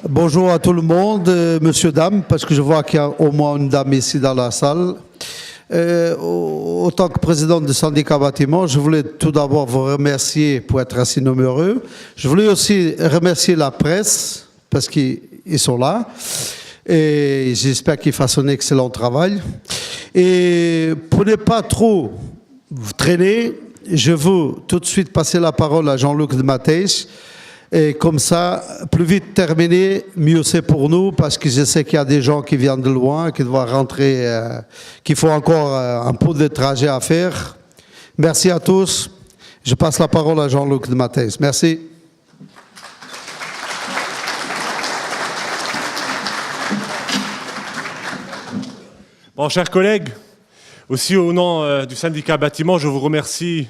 Bonjour à tout le monde, monsieur, dame, parce que je vois qu'il y a au moins une dame ici dans la salle. Autant que président du syndicat bâtiment, je voulais tout d'abord vous remercier pour être assez nombreux. Je voulais aussi remercier la presse, parce qu'ils sont là. Et j'espère qu'ils fassent un excellent travail. Et pour ne pas trop vous traîner, je veux tout de suite passer la parole à Jean-Luc de Matthijs. Et comme ça, plus vite terminé, mieux c'est pour nous, parce que je sais qu'il y a des gens qui viennent de loin, qui doivent rentrer, qui font encore un peu de trajet à faire. Merci à tous. Je passe la parole à Jean-Luc de Matthijs. Merci. Bon, chers collègues, aussi au nom du syndicat bâtiment, je vous remercie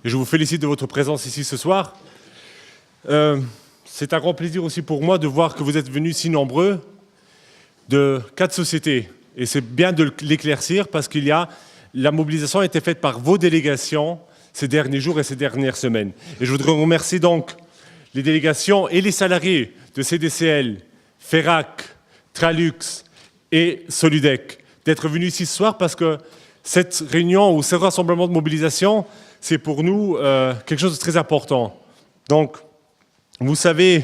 et je vous félicite de votre présence ici ce soir. C'est un grand plaisir aussi pour moi de voir que vous êtes venus si nombreux de 4 sociétés. Et c'est bien de l'éclaircir parce qu'il y a la mobilisation a été faite par vos délégations ces derniers jours et ces dernières semaines. Et je voudrais remercier donc les délégations et les salariés de CDCL, Ferrac, Tralux et Soludec d'être venus ici ce soir parce que cette réunion ou ce rassemblement de mobilisation, c'est pour nous quelque chose de très important. Donc, vous savez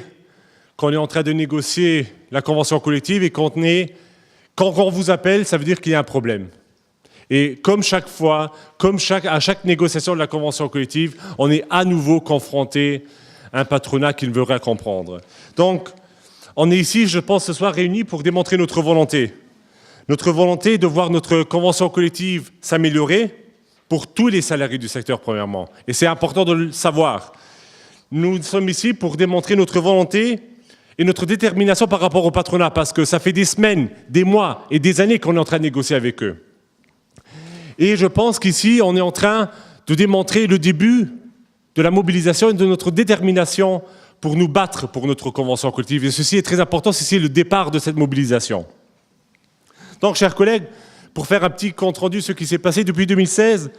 qu'on est en train de négocier la convention collective et quand on vous appelle, ça veut dire qu'il y a un problème. Et comme chaque fois, à chaque négociation de la convention collective, on est à nouveau confronté à un patronat qui ne veut rien comprendre. Donc, on est ici, je pense, ce soir réunis pour démontrer notre volonté. Notre volonté de voir notre convention collective s'améliorer pour tous les salariés du secteur, premièrement. Et c'est important de le savoir. Nous sommes ici pour démontrer notre volonté et notre détermination par rapport au patronat, parce que ça fait des semaines, des mois et des années qu'on est en train de négocier avec eux. Et je pense qu'ici, on est en train de démontrer le début de la mobilisation et de notre détermination pour nous battre pour notre convention collective. Et ceci est très important, ceci est le départ de cette mobilisation. Donc, chers collègues, pour faire un petit compte-rendu de ce qui s'est passé depuis 2016,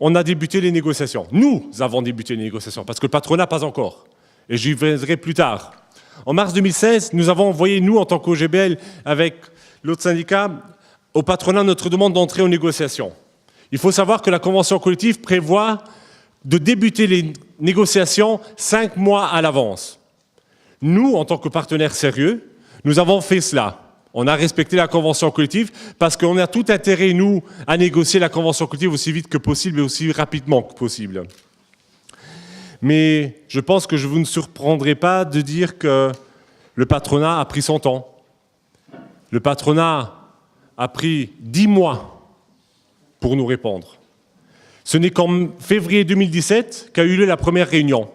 on a débuté les négociations. Nous avons débuté les négociations, parce que le patronat, pas encore. Et j'y reviendrai plus tard. En mars 2016, nous avons envoyé, nous, en tant qu'OGBL, avec l'autre syndicat, au patronat notre demande d'entrer aux négociations. Il faut savoir que la convention collective prévoit de débuter les négociations 5 mois à l'avance. Nous, en tant que partenaires sérieux, nous avons fait cela. On a respecté la convention collective parce qu'on a tout intérêt, nous, à négocier la convention collective aussi vite que possible et aussi rapidement que possible. Mais je pense que je vous ne surprendrai pas de dire que le patronat a pris son temps. Le patronat a pris 10 mois pour nous répondre. Ce n'est qu'en février 2017 qu'a eu lieu la première réunion.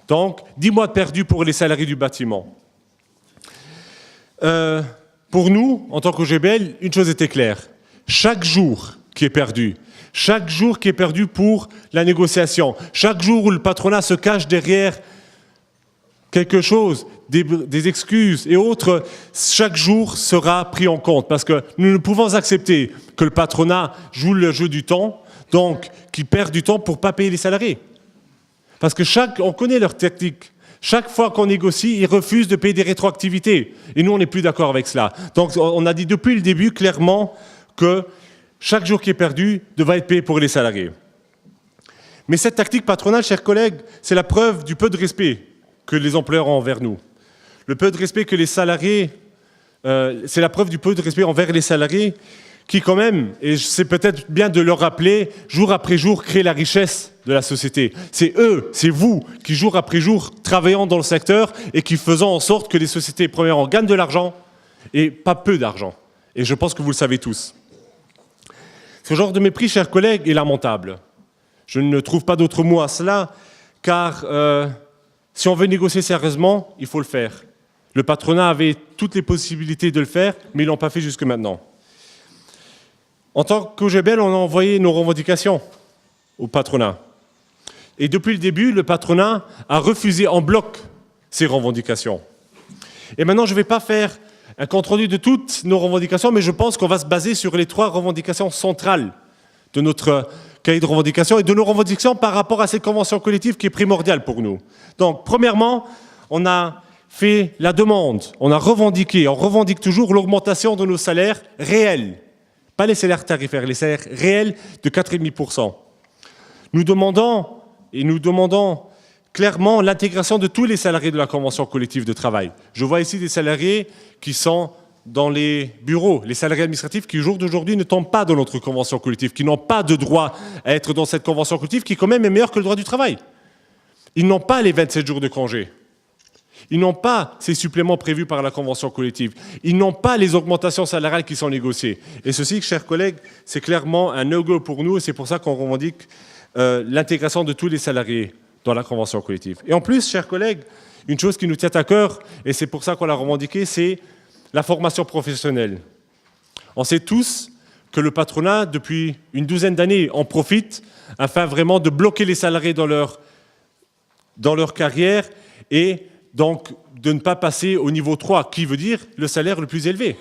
Donc, 10 mois de perdus pour les salariés du bâtiment. Pour nous, en tant qu'OGBL, une chose était claire. Chaque jour qui est perdu pour la négociation, chaque jour où le patronat se cache derrière quelque chose, des excuses et autres, chaque jour sera pris en compte. Parce que nous ne pouvons accepter que le patronat joue le jeu du temps, donc qu'il perd du temps pour ne pas payer les salariés. Parce que on connaît leur tactique. Chaque fois qu'on négocie, ils refusent de payer des rétroactivités. Et nous, on n'est plus d'accord avec cela. Donc, on a dit depuis le début, clairement, que chaque jour qui est perdu devra être payé pour les salariés. Mais cette tactique patronale, chers collègues, c'est la preuve du peu de respect que les employeurs ont envers nous. Le peu de respect que les salariés... c'est la preuve du peu de respect envers les salariés qui, quand même, et c'est peut-être bien de leur rappeler, jour après jour, créent la richesse de la société. C'est eux, c'est vous, qui jour après jour, travaillant dans le secteur et qui faisant en sorte que les sociétés, premièrement, gagnent de l'argent et pas peu d'argent. Et je pense que vous le savez tous. Ce genre de mépris, chers collègues, est lamentable. Je ne trouve pas d'autre mot à cela, car si on veut négocier sérieusement, il faut le faire. Le patronat avait toutes les possibilités de le faire, mais ils ne l'ont pas fait jusque maintenant. En tant qu'OGBL, on a envoyé nos revendications au patronat. Et depuis le début, le patronat a refusé en bloc ces revendications. Et maintenant, je ne vais pas faire un compte-rendu de toutes nos revendications, mais je pense qu'on va se baser sur les 3 revendications centrales de notre cahier de revendications et de nos revendications par rapport à cette convention collective qui est primordiale pour nous. Donc, premièrement, on a fait la demande, on a revendiqué, on revendique toujours l'augmentation de nos salaires réels. Pas les salaires tarifaires, les salaires réels de 4,5%. Nous demandons clairement l'intégration de tous les salariés de la convention collective de travail. Je vois ici des salariés qui sont dans les bureaux, les salariés administratifs qui, au jour d'aujourd'hui, ne tombent pas dans notre convention collective, qui n'ont pas de droit à être dans cette convention collective, qui quand même est meilleure que le droit du travail. Ils n'ont pas les 27 jours de congé. Ils n'ont pas ces suppléments prévus par la convention collective. Ils n'ont pas les augmentations salariales qui sont négociées. Et ceci, chers collègues, c'est clairement un no-go pour nous, et c'est pour ça qu'on revendique l'intégration de tous les salariés dans la convention collective. Et en plus, chers collègues, une chose qui nous tient à cœur, et c'est pour ça qu'on l'a revendiqué, c'est la formation professionnelle. On sait tous que le patronat, depuis une douzaine d'années, en profite afin vraiment de bloquer les salariés dans leur carrière et donc de ne pas passer au niveau 3, qui veut dire le salaire le plus élevé.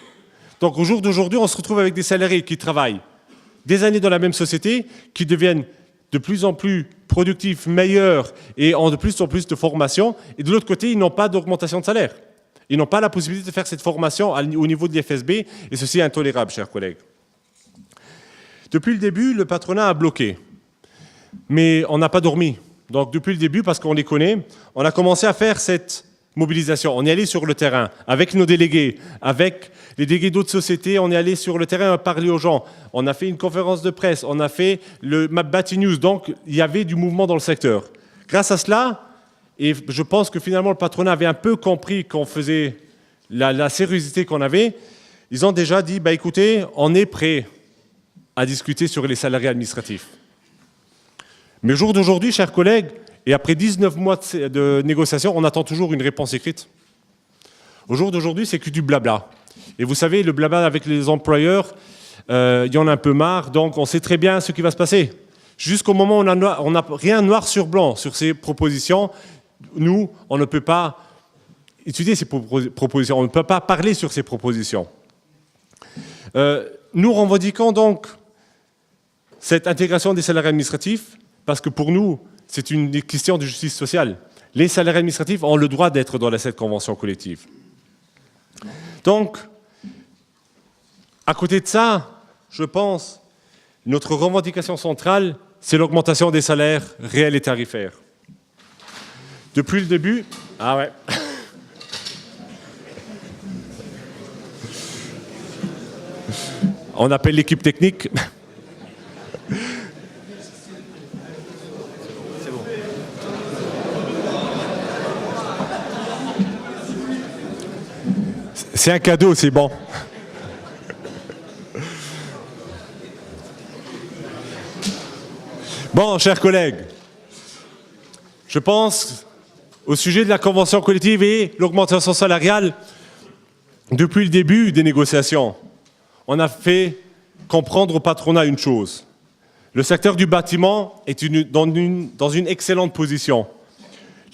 Donc au jour d'aujourd'hui, on se retrouve avec des salariés qui travaillent des années dans la même société, qui deviennent de plus en plus productifs, meilleurs et ont de plus en plus de formation, et de l'autre côté, ils n'ont pas d'augmentation de salaire. Ils n'ont pas la possibilité de faire cette formation au niveau de l'IFSB, et ceci est intolérable, chers collègues. Depuis le début, le patronat a bloqué, mais on n'a pas dormi. Donc depuis le début, parce qu'on les connaît, on a commencé à faire cette mobilisation. On est allé sur le terrain, avec nos délégués, avec les délégués d'autres sociétés, on est allé sur le terrain à parler aux gens. On a fait une conférence de presse, on a fait le Mapbati News, donc il y avait du mouvement dans le secteur. Grâce à cela, et je pense que finalement le patronat avait un peu compris qu'on faisait la sérieuxité qu'on avait, ils ont déjà dit, bah, écoutez, on est prêt à discuter sur les salariés administratifs. Mais au jour d'aujourd'hui, chers collègues, et après 19 mois de négociations, on attend toujours une réponse écrite. Au jour d'aujourd'hui, c'est que du blabla. Et vous savez, le blabla avec les employeurs, il y en a un peu marre, donc on sait très bien ce qui va se passer. Jusqu'au moment où on n'a rien noir sur blanc sur ces propositions, nous, on ne peut pas étudier ces propositions, on ne peut pas parler sur ces propositions. Nous revendiquons donc cette intégration des salariés administratifs, parce que pour nous, c'est une question de justice sociale. Les salariés administratifs ont le droit d'être dans cette convention collective. Donc, à côté de ça, je pense, notre revendication centrale, c'est l'augmentation des salaires réels et tarifaires. Depuis le début... Ah ouais. On appelle l'équipe technique. C'est un cadeau, c'est bon. Bon, chers collègues, je pense au sujet de la convention collective et l'augmentation salariale, depuis le début des négociations, on a fait comprendre au patronat une chose. Le secteur du bâtiment est dans une excellente position.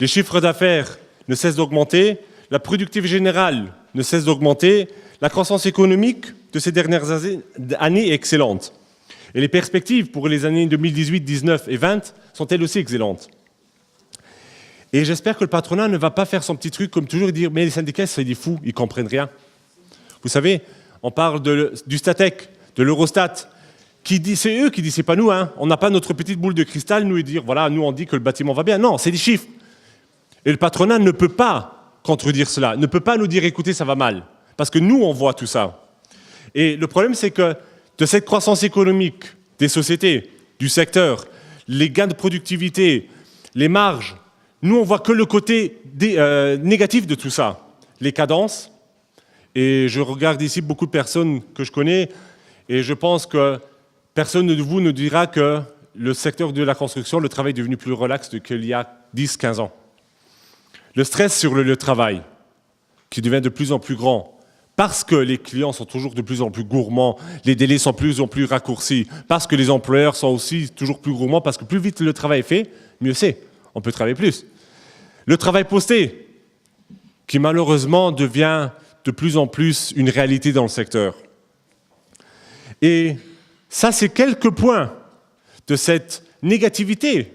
Les chiffres d'affaires ne cessent d'augmenter, la productivité générale ne cesse d'augmenter, la croissance économique de ces dernières années est excellente. Et les perspectives pour les années 2018, 2019 et 2020 sont elles aussi excellentes. Et j'espère que le patronat ne va pas faire son petit truc comme toujours et dire « mais les syndicats, c'est des fous, ils ne comprennent rien ». Vous savez, on parle du Statec, de l'Eurostat, c'est eux qui disent, c'est pas nous, hein. On n'a pas notre petite boule de cristal, nous, et dire, voilà, nous on dit que le bâtiment va bien. Non, c'est des chiffres. Et le patronat ne peut pas contredire cela, ne peut pas nous dire, écoutez, ça va mal. Parce que nous, on voit tout ça. Et le problème, c'est que de cette croissance économique des sociétés, du secteur, les gains de productivité, les marges, nous, on voit que le côté négatif de tout ça. Les cadences. Et je regarde ici beaucoup de personnes que je connais, et je pense que personne de vous ne dira que le secteur de la construction, le travail est devenu plus relax qu'il y a 10-15 ans. Le stress sur le lieu de travail, qui devient de plus en plus grand, parce que les clients sont toujours de plus en plus gourmands, les délais sont de plus en plus raccourcis, parce que les employeurs sont aussi toujours plus gourmands, parce que plus vite le travail est fait, mieux c'est. On peut travailler plus. Le travail posté, qui malheureusement devient de plus en plus une réalité dans le secteur. Et ça, c'est quelques points de cette négativité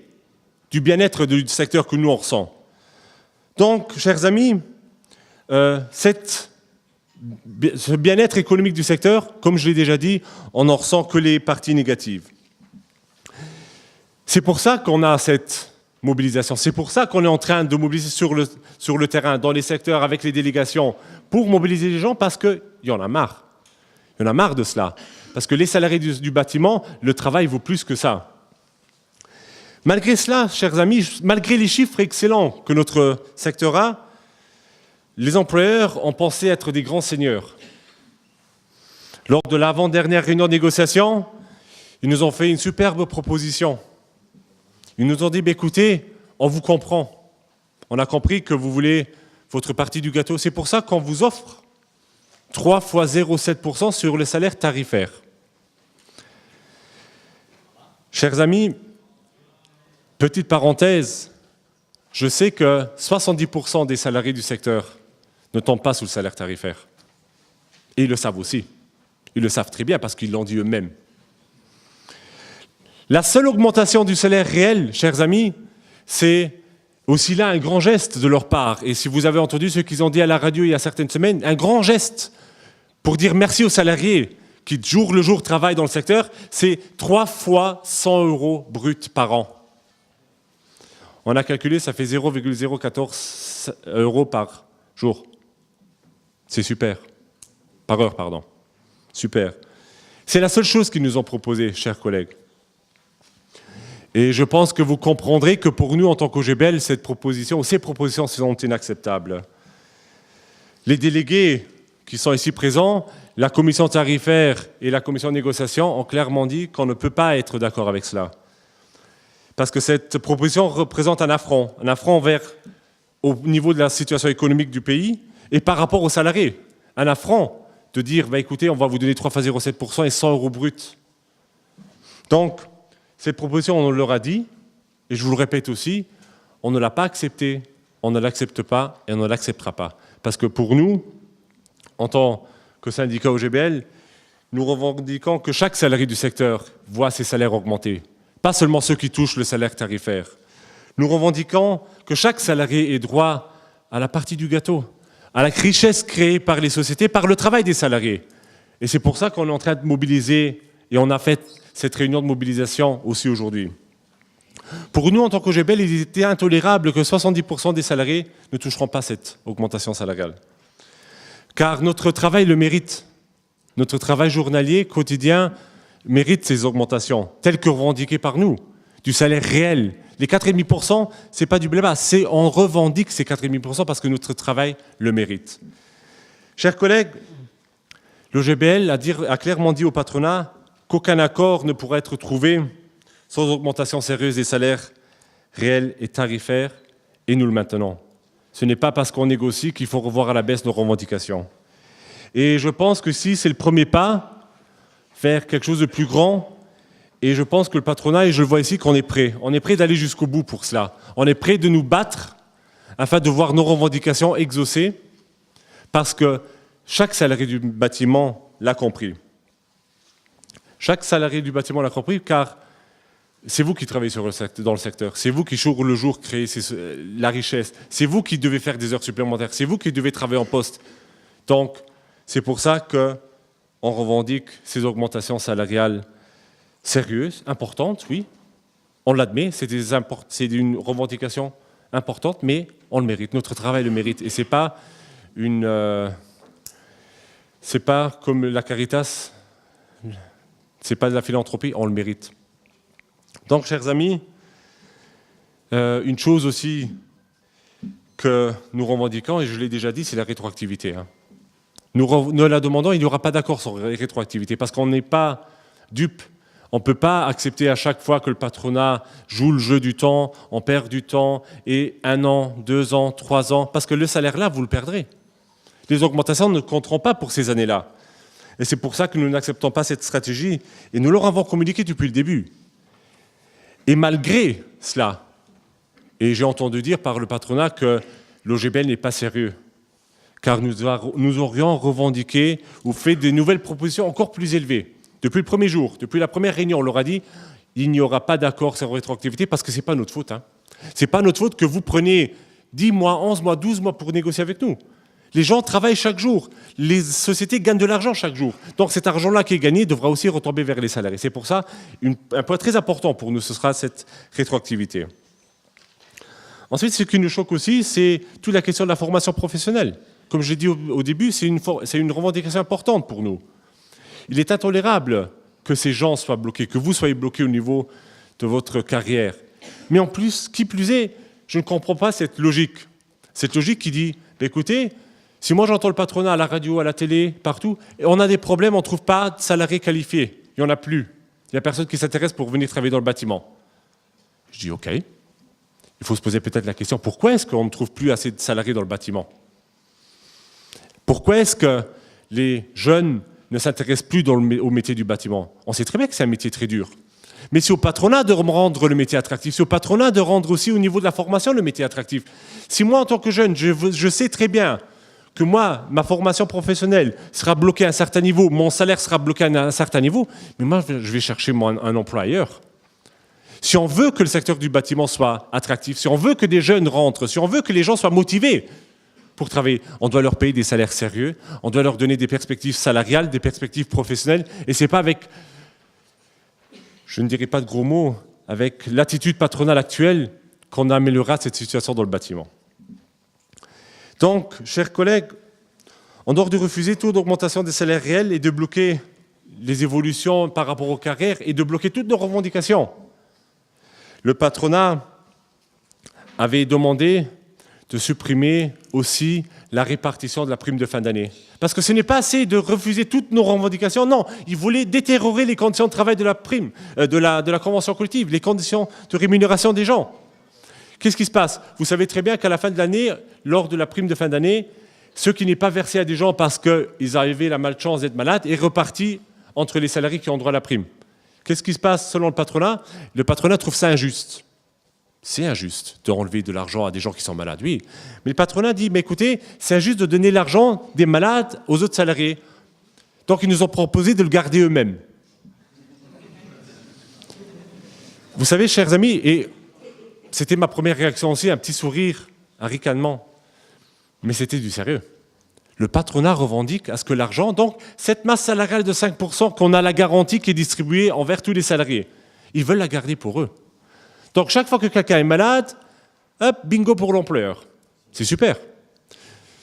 du bien-être du secteur que nous on ressent. Donc, chers amis, ce bien-être économique du secteur, comme je l'ai déjà dit, on n'en ressent que les parties négatives. C'est pour ça qu'on a cette mobilisation. C'est pour ça qu'on est en train de mobiliser sur le terrain, dans les secteurs, avec les délégations, pour mobiliser les gens, parce qu'il y en a marre. Il y en a marre de cela. Parce que les salariés du bâtiment, le travail vaut plus que ça. Malgré cela, chers amis, malgré les chiffres excellents que notre secteur a, les employeurs ont pensé être des grands seigneurs. Lors de l'avant-dernière réunion de négociation, ils nous ont fait une superbe proposition. Ils nous ont dit, écoutez, on vous comprend. On a compris que vous voulez votre partie du gâteau. C'est pour ça qu'on vous offre 3 fois 0,7% sur le salaire tarifaire. Chers amis, petite parenthèse, je sais que 70% des salariés du secteur ne tombent pas sous le salaire tarifaire. Et ils le savent aussi. Ils le savent très bien parce qu'ils l'ont dit eux-mêmes. La seule augmentation du salaire réel, chers amis, c'est aussi là un grand geste de leur part. Et si vous avez entendu ce qu'ils ont dit à la radio il y a certaines semaines, un grand geste pour dire merci aux salariés qui jour le jour travaillent dans le secteur, c'est 3 fois 100 € bruts par an. On a calculé, ça fait 0,014 € par jour. C'est super. Par heure, pardon. Super. C'est la seule chose qu'ils nous ont proposée, chers collègues. Et je pense que vous comprendrez que pour nous, en tant qu'OGBL, ces propositions sont inacceptables. Les délégués qui sont ici présents, la commission tarifaire et la commission de négociation ont clairement dit qu'on ne peut pas être d'accord avec cela. Parce que cette proposition représente un affront au niveau de la situation économique du pays et par rapport aux salariés. Un affront de dire, écoutez, on va vous donner 3 fois 0,7% et 100 € bruts. Donc, cette proposition, on leur a dit, et je vous le répète aussi, on ne l'a pas acceptée, on ne l'accepte pas et on ne l'acceptera pas. Parce que pour nous, en tant que syndicat OGBL, nous revendiquons que chaque salarié du secteur voit ses salaires augmenter, pas seulement ceux qui touchent le salaire tarifaire. Nous revendiquons que chaque salarié ait droit à la partie du gâteau, à la richesse créée par les sociétés, par le travail des salariés. Et c'est pour ça qu'on est en train de mobiliser, et on a fait cette réunion de mobilisation aussi aujourd'hui. Pour nous, en tant qu'OGBL, il était intolérable que 70% des salariés ne toucheront pas cette augmentation salariale. Car notre travail le mérite. Notre travail journalier, quotidien, mérite ces augmentations, telles que revendiquées par nous, du salaire réel. Les 4,5%, ce n'est pas du blabla, on revendique ces 4,5% parce que notre travail le mérite. Chers collègues, l'OGBL a clairement dit au patronat qu'aucun accord ne pourra être trouvé sans augmentation sérieuse des salaires réels et tarifaires, et nous le maintenons. Ce n'est pas parce qu'on négocie qu'il faut revoir à la baisse nos revendications. Et je pense que si c'est le premier pas, faire quelque chose de plus grand, et je pense que le patronat, et je le vois ici, qu'on est prêt. On est prêt d'aller jusqu'au bout pour cela. On est prêt de nous battre afin de voir nos revendications exaucées, parce que chaque salarié du bâtiment l'a compris. Chaque salarié du bâtiment l'a compris, car c'est vous qui travaillez dans le secteur. C'est vous qui, jour le jour, créez la richesse. C'est vous qui devez faire des heures supplémentaires. C'est vous qui devez travailler en poste. Donc, c'est pour ça qu'on revendique ces augmentations salariales sérieuses, importantes, oui. On l'admet, c'est une revendication importante, mais on le mérite. Notre travail le mérite. Et c'est pas comme la Caritas. Ce n'est pas de la philanthropie, on le mérite. Donc, chers amis, une chose aussi que nous revendiquons, et je l'ai déjà dit, c'est la rétroactivité. Nous la demandons, il n'y aura pas d'accord sur la rétroactivité, parce qu'on n'est pas dupe. On ne peut pas accepter à chaque fois que le patronat joue le jeu du temps, on perd du temps, et 1 an, 2 ans, 3 ans, parce que le salaire-là, vous le perdrez. Les augmentations ne compteront pas pour ces années-là. Et c'est pour ça que nous n'acceptons pas cette stratégie, et nous leur avons communiqué depuis le début. Et malgré cela, et j'ai entendu dire par le patronat que l'OGBL n'est pas sérieux, car nous aurions revendiqué ou fait des nouvelles propositions encore plus élevées. Depuis le premier jour, depuis la première réunion, on leur a dit il n'y aura pas d'accord sur la rétroactivité parce que ce n'est pas notre faute. Ce n'est pas notre faute que vous preniez 10 mois, 11 mois, 12 mois pour négocier avec nous. Les gens travaillent chaque jour. Les sociétés gagnent de l'argent chaque jour. Donc cet argent-là qui est gagné devra aussi retomber vers les salariés. C'est pour ça un point très important pour nous, ce sera cette rétroactivité. Ensuite, ce qui nous choque aussi, c'est toute la question de la formation professionnelle. Comme je l'ai dit au début, c'est une revendication importante pour nous. Il est intolérable que ces gens soient bloqués, que vous soyez bloqués au niveau de votre carrière. Mais en plus, qui plus est, je ne comprends pas cette logique. Cette logique qui dit, écoutez, si moi j'entends le patronat à la radio, à la télé, partout, et on a des problèmes, on ne trouve pas de salariés qualifiés. Il n'y en a plus. Il n'y a personne qui s'intéresse pour venir travailler dans le bâtiment. Je dis, OK. Il faut se poser peut-être la question, pourquoi est-ce qu'on ne trouve plus assez de salariés dans le bâtiment? Pourquoi est-ce que les jeunes ne s'intéressent plus au métier du bâtiment? On sait très bien que c'est un métier très dur. Mais c'est au patronat de rendre le métier attractif. C'est au patronat de rendre aussi au niveau de la formation le métier attractif. Si moi, en tant que jeune, je sais très bien que moi, ma formation professionnelle sera bloquée à un certain niveau, mon salaire sera bloqué à un certain niveau, mais moi, je vais chercher un emploi ailleurs. Si on veut que le secteur du bâtiment soit attractif, si on veut que des jeunes rentrent, si on veut que les gens soient motivés pour travailler, on doit leur payer des salaires sérieux, on doit leur donner des perspectives salariales, des perspectives professionnelles, et c'est pas avec, je ne dirais pas de gros mots, avec l'attitude patronale actuelle qu'on améliorera cette situation dans le bâtiment. Donc, chers collègues, en dehors de refuser toute augmentation des salaires réels et de bloquer les évolutions par rapport aux carrières et de bloquer toutes nos revendications, le patronat avait demandé de supprimer aussi la répartition de la prime de fin d'année. Parce que ce n'est pas assez de refuser toutes nos revendications, non, ils voulaient détériorer les conditions de travail de la prime, de la convention collective, les conditions de rémunération des gens. Qu'est-ce qui se passe? Vous savez très bien qu'à la fin de l'année, lors de la prime de fin d'année, ce qui n'est pas versé à des gens parce qu'ils avaient la malchance d'être malades est reparti entre les salariés qui ont droit à la prime. Qu'est-ce qui se passe selon le patronat? Le patronat trouve ça injuste. C'est injuste d'enlever de l'argent à des gens qui sont malades, oui. Mais le patronat dit, mais écoutez, c'est injuste de donner l'argent des malades aux autres salariés. Donc ils nous ont proposé de le garder eux-mêmes. Vous savez, chers amis, et c'était ma première réaction aussi, un petit sourire, un ricanement. Mais c'était du sérieux. Le patronat revendique à ce que l'argent, donc cette masse salariale de 5% qu'on a la garantie qui est distribuée envers tous les salariés, ils veulent la garder pour eux. Donc chaque fois que quelqu'un est malade, hop, bingo pour l'employeur. C'est super.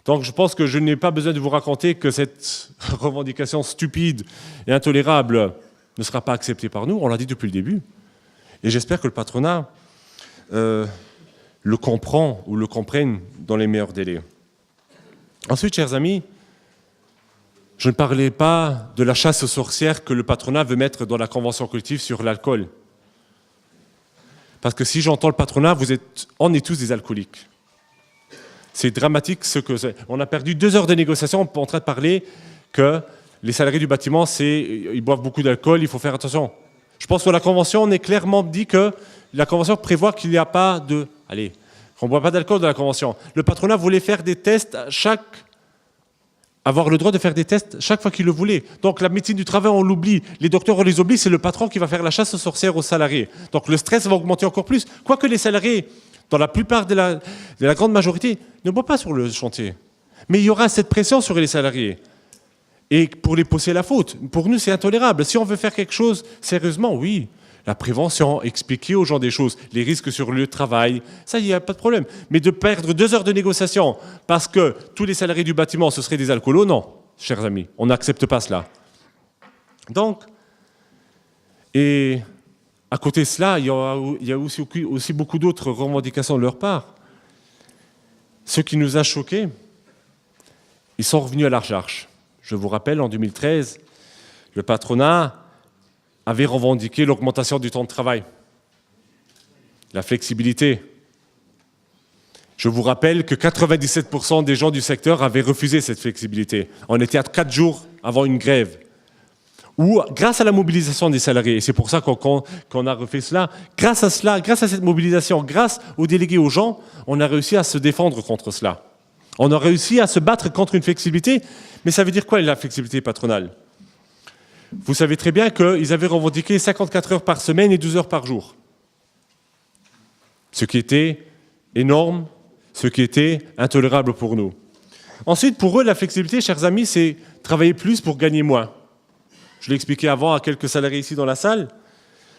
Donc je pense que je n'ai pas besoin de vous raconter que cette revendication stupide et intolérable ne sera pas acceptée par nous. On l'a dit depuis le début. Et j'espère que le patronat le comprend ou le comprenne dans les meilleurs délais. Ensuite, chers amis, je ne parlais pas de la chasse aux sorcières que le patronat veut mettre dans la convention collective sur l'alcool. Parce que si j'entends le patronat, on est tous des alcooliques. C'est dramatique ce que c'est. On a perdu 2 heures de négociation en train de parler que les salariés du bâtiment, ils boivent beaucoup d'alcool, il faut faire attention. Je pense que la convention, on est clairement dit que la convention prévoit qu'il n'y a pas de... Allez, on ne boit pas d'alcool dans la convention. Le patronat voulait faire des tests avoir le droit de faire des tests chaque fois qu'il le voulait. Donc la médecine du travail, on l'oublie. Les docteurs, on les oublie. C'est le patron qui va faire la chasse aux sorcières aux salariés. Donc le stress va augmenter encore plus. Quoique les salariés, dans la plupart de la grande majorité, ne boivent pas sur le chantier. Mais il y aura cette pression sur les salariés. Et pour les pousser la faute, pour nous, c'est intolérable. Si on veut faire quelque chose sérieusement, oui. La prévention, expliquer aux gens des choses, les risques sur le lieu de travail, ça, il n'y a pas de problème. Mais de perdre 2 heures de négociation parce que tous les salariés du bâtiment, ce seraient des alcoolos, non, chers amis, on n'accepte pas cela. Donc, et à côté de cela, il y a aussi beaucoup d'autres revendications de leur part. Ce qui nous a choqués, ils sont revenus à la recherche. Je vous rappelle, en 2013, le patronat avait revendiqué l'augmentation du temps de travail, la flexibilité. Je vous rappelle que 97% des gens du secteur avaient refusé cette flexibilité. On était à 4 jours avant une grève. Ou grâce à la mobilisation des salariés, et c'est pour ça qu'on a refait cela, grâce à cette mobilisation, grâce aux délégués aux gens, on a réussi à se défendre contre cela. On a réussi à se battre contre une flexibilité, mais ça veut dire quoi la flexibilité patronale ? Vous savez très bien qu'ils avaient revendiqué 54 heures par semaine et 12 heures par jour. Ce qui était énorme, ce qui était intolérable pour nous. Ensuite, pour eux, la flexibilité, chers amis, c'est travailler plus pour gagner moins. Je l'ai expliqué avant à quelques salariés ici dans la salle,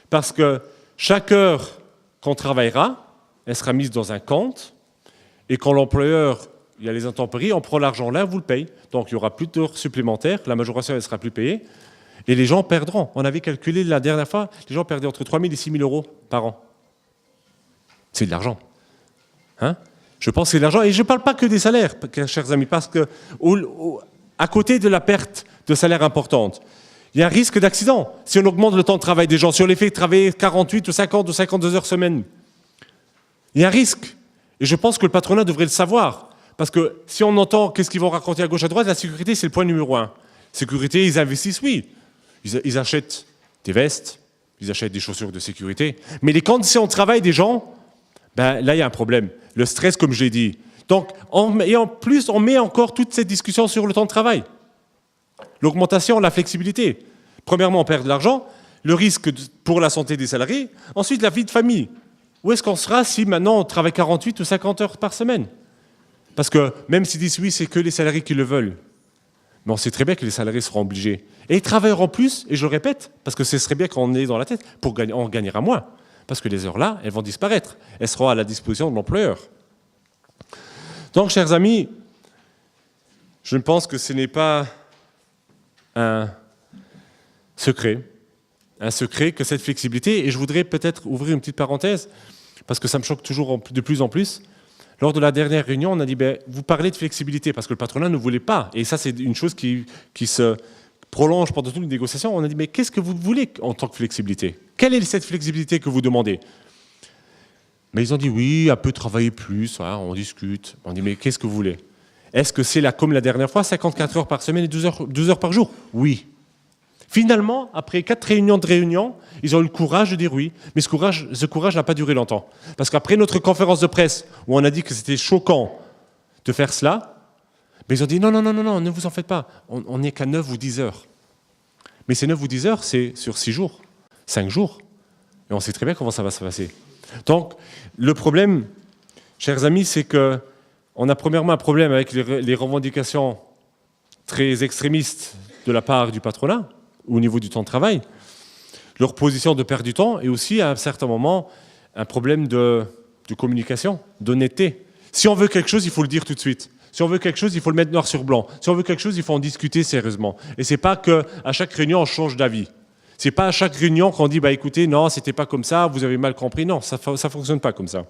parce que chaque heure qu'on travaillera, elle sera mise dans un compte, et quand l'employeur, il y a les intempéries, on prend l'argent là, vous le paye. Donc il n'y aura plus d'heures supplémentaires, la majoration ne sera plus payée, et les gens perdront. On avait calculé la dernière fois, les gens perdaient entre 3 000 et 6 000 euros par an. C'est de l'argent. Hein? Je pense que c'est de l'argent, et je ne parle pas que des salaires, chers amis, parce que à côté de la perte de salaire importante, il y a un risque d'accident. Si on augmente le temps de travail des gens, si on les fait travailler 48 ou 50 ou 52 heures semaine, il y a un risque. Et je pense que le patronat devrait le savoir. Parce que si on entend qu'est-ce qu'ils vont raconter à gauche, à droite, la sécurité, c'est le point numéro 1. Sécurité, ils investissent, oui. Ils achètent des vestes, ils achètent des chaussures de sécurité. Mais les conditions de travail des gens, ben, là, il y a un problème. Le stress, comme je l'ai dit. Donc, et en plus, on met encore toute cette discussion sur le temps de travail. L'augmentation, la flexibilité. Premièrement, on perd de l'argent, le risque pour la santé des salariés. Ensuite, la vie de famille. Où est-ce qu'on sera si maintenant on travaille 48 ou 50 heures par semaine? Parce que même s'ils disent oui, c'est que les salariés qui le veulent. Mais on sait très bien que les salariés seront obligés. Et ils travailleront plus, et je le répète, parce que ce serait bien qu'on ait dans la tête, on gagnera moins. Parce que les heures là, elles vont disparaître. Elles seront à la disposition de l'employeur. Donc, chers amis, je pense que ce n'est pas un secret que cette flexibilité, et je voudrais peut-être ouvrir une petite parenthèse, parce que ça me choque toujours de plus en plus. Lors de la dernière réunion, on a dit, vous parlez de flexibilité, parce que le patronat ne voulait pas, et ça c'est une chose qui se prolonge pendant toute les négociations. On a dit, mais qu'est-ce que vous voulez en tant que flexibilité? Quelle est cette flexibilité que vous demandez? Mais ils ont dit, oui, un peu travailler plus, hein, on discute. On dit, mais qu'est-ce que vous voulez? Est-ce que c'est comme la dernière fois, 54 heures par semaine et 12 heures par jour? Oui. Finalement, après 4 réunions, ils ont eu le courage de dire oui. Mais ce courage n'a pas duré longtemps. Parce qu'après notre conférence de presse, où on a dit que c'était choquant de faire cela, mais ils ont dit non, ne vous en faites pas. On n'est qu'à 9 ou 10 heures. Mais ces 9 ou 10 heures, c'est sur 6 jours, 5 jours. Et on sait très bien comment ça va se passer. Donc, le problème, chers amis, c'est qu'on a premièrement un problème avec les revendications très extrémistes de la part du patronat, au niveau du temps de travail, leur position de perdre du temps, et aussi, à un certain moment, un problème de communication, d'honnêteté. Si on veut quelque chose, il faut le dire tout de suite. Si on veut quelque chose, il faut le mettre noir sur blanc. Si on veut quelque chose, il faut en discuter sérieusement. Et ce n'est pas qu'à chaque réunion, on change d'avis. Ce n'est pas à chaque réunion qu'on dit, écoutez, non, c'était pas comme ça, vous avez mal compris. Non, ça ne fonctionne pas comme ça.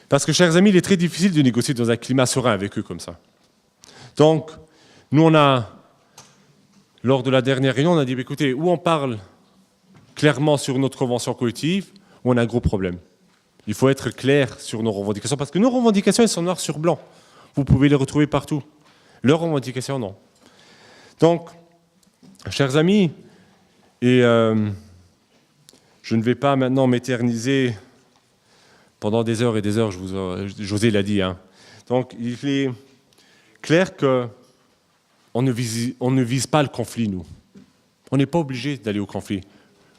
Parce que, chers amis, il est très difficile de négocier dans un climat serein avec eux comme ça. Donc, nous, lors de la dernière réunion, on a dit, écoutez, où on parle clairement sur notre convention collective, où on a un gros problème. Il faut être clair sur nos revendications, parce que nos revendications, elles sont noires sur blanc. Vous pouvez les retrouver partout. Leurs revendications, non. Donc, chers amis, et je ne vais pas maintenant m'éterniser pendant des heures et des heures, José l'a dit. Hein. Donc, il est clair que on ne vise pas le conflit, nous. On n'est pas obligé d'aller au conflit.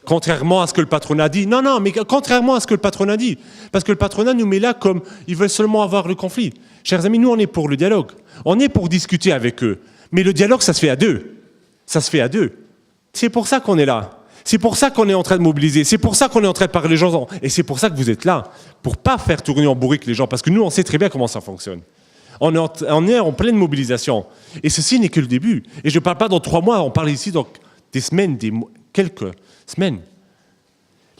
Contrairement à ce que le patronat dit. Non, mais contrairement à ce que le patronat dit. Parce que le patronat nous met là comme ils veulent seulement avoir le conflit. Chers amis, nous, on est pour le dialogue. On est pour discuter avec eux. Mais le dialogue, ça se fait à deux. Ça se fait à deux. C'est pour ça qu'on est là. C'est pour ça qu'on est en train de mobiliser. C'est pour ça qu'on est en train de parler les gens. Et c'est pour ça que vous êtes là. Pour ne pas faire tourner en bourrique les gens. Parce que nous, on sait très bien comment ça fonctionne. On est en pleine mobilisation. Et ceci n'est que le début. Et je ne parle pas dans 3 mois, on parle ici dans des semaines, quelques semaines.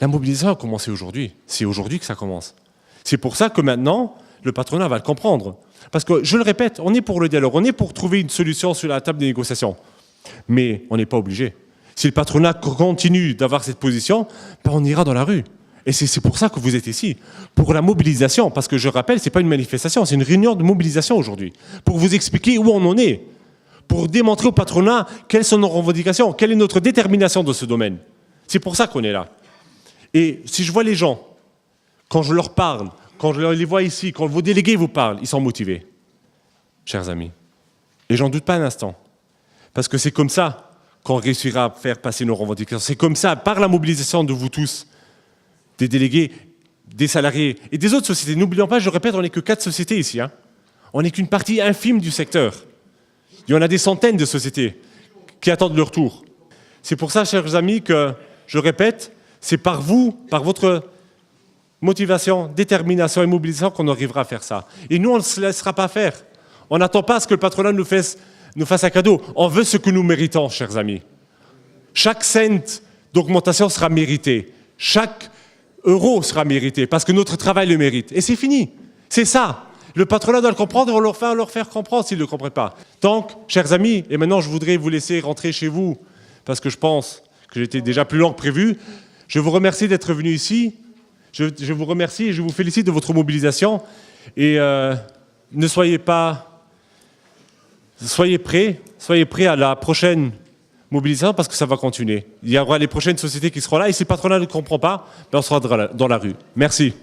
La mobilisation a commencé aujourd'hui. C'est aujourd'hui que ça commence. C'est pour ça que maintenant, le patronat va le comprendre. Parce que, je le répète, on est pour le dialogue, on est pour trouver une solution sur la table des négociations. Mais on n'est pas obligé. Si le patronat continue d'avoir cette position, on ira dans la rue. Et c'est pour ça que vous êtes ici, pour la mobilisation. Parce que je rappelle, ce n'est pas une manifestation, c'est une réunion de mobilisation aujourd'hui. Pour vous expliquer où on en est. Pour démontrer au patronat quelles sont nos revendications, quelle est notre détermination dans ce domaine. C'est pour ça qu'on est là. Et si je vois les gens, quand je leur parle, quand je les vois ici, quand vos délégués vous parlent, ils sont motivés, chers amis. Et j'en doute pas un instant. Parce que c'est comme ça qu'on réussira à faire passer nos revendications. C'est comme ça, par la mobilisation de vous tous, des délégués, des salariés et des autres sociétés. N'oublions pas, je répète, on n'est que 4 sociétés ici. Hein. On n'est qu'une partie infime du secteur. Il y en a des centaines de sociétés qui attendent leur tour. C'est pour ça, chers amis, que, je répète, c'est par vous, par votre motivation, détermination et mobilisation qu'on arrivera à faire ça. Et nous, on ne se laissera pas faire. On n'attend pas à ce que le patronat nous fasse un cadeau. On veut ce que nous méritons, chers amis. Chaque cent d'augmentation sera mérité. Chaque euro sera mérité parce que notre travail le mérite. Et c'est fini. C'est ça. Le patronat doit le comprendre et on leur faire comprendre s'ils ne le comprennent pas. Donc, chers amis, et maintenant je voudrais vous laisser rentrer chez vous parce que je pense que j'étais déjà plus long que prévu. Je vous remercie d'être venu ici. Je vous remercie et je vous félicite de votre mobilisation. Et ne soyez pas... Soyez prêts à la prochaine mobilisation parce que ça va continuer. Il y aura les prochaines sociétés qui seront là et si le patronat ne comprend pas, ben on sera dans la rue. Merci.